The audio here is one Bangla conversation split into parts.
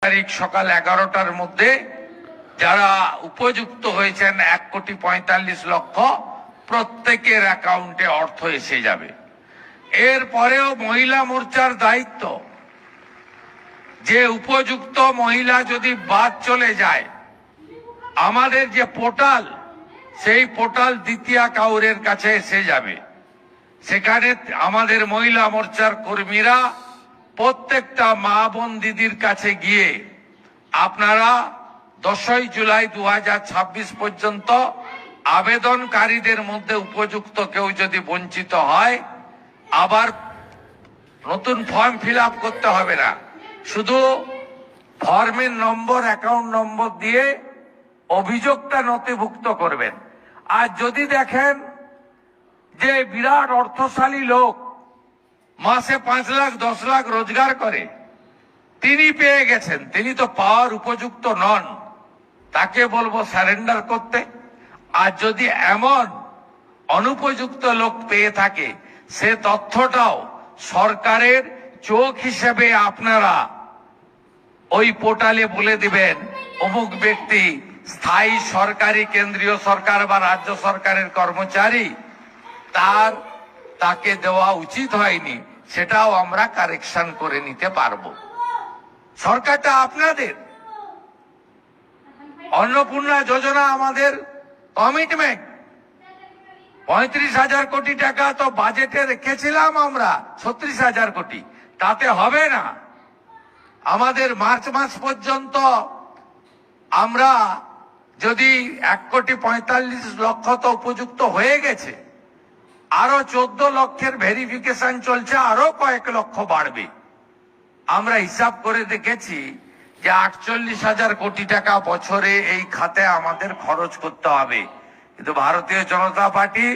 তারিখ সকাল 11টার মধ্যে যারা উপযুক্ত হয়েছেন 1,45,00,000 প্রত্যেকের অ্যাকাউন্টে অর্থ এসে যাবে। এরপরেও মহিলা মোর্চার দায়িত্ব যে উপযুক্ত মহিলা যদি বাদ চলে যায়, আমাদের যে পোর্টাল, সেই পোর্টাল দ্বিতীয় কাউরের কাছে এসে যাবে। সেখানে আমাদের মহিলা মোর্চার কর্মীরা প্রত্যেকটা মা বোন দিদির কাছে গিয়ে আপনারা 10ই জুলাই 2026 পর্যন্ত আবেদনকারীদের মধ্যে উপযুক্ত কেউ যদি বঞ্চিত হয়, আবার নতুন ফর্ম ফিল আপ করতে হবে না, শুধু ফর্মের নম্বর, অ্যাকাউন্ট নম্বর দিয়ে অভিযোগটা নথিভুক্ত করবেন। আর যদি দেখেন যে বিরাট অর্থশালী লোক মাসে 5 লাখ 10 লাখ রোজগার করে, তিনি পেয়ে গেছেন, তিনি তো পাওয়ার উপযুক্ত নন, তাকে বলবো সারেন্ডার করতে। আর যদি এমন অনুপযুক্ত লোক পেয়ে থাকে, সে তথ্যটাও সরকারের চোখ হিসেবে আপনারা ওই পোর্টালে বলে দিবেন অমুক ব্যক্তি স্থায়ী সরকারি, কেন্দ্রীয় সরকার বা রাজ্য সরকারের কর্মচারী, তাকে দেওয়া উচিত হয়নি, সেটাও আমরা কারেকশন করে নিতে পারবো। সরকারটা আপনাদের। অন্নপূর্ণা যোজনা আমাদের কমিটমেন্ট, 35,000 কোটি টাকা তো বাজেটে রেখেছিলাম আমরা, 36,000 কোটি, তাতে হবে না। আমাদের মার্চ মাস পর্যন্ত আমরা যদি 1,45,00,000 তো উপযুক্ত হয়ে গেছে, আরো 14 লক্ষের ভেরিফিকেশন চলছে, আরো কয়েক লক্ষ বাড়বে। আমরা হিসাব করে দেখেছি যে 48,000 কোটি টাকা বছরে এই খাতে আমাদের খরচ করতে হবে। কিন্তু ভারতীয় জনতা পার্টি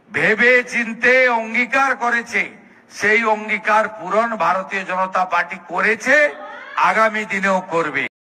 ভেবে চিন্তে অঙ্গীকার করেছে, সেই অঙ্গীকার পূরণ ভারতীয় জনতা পার্টি করেছে, আগামী দিনেও করবে।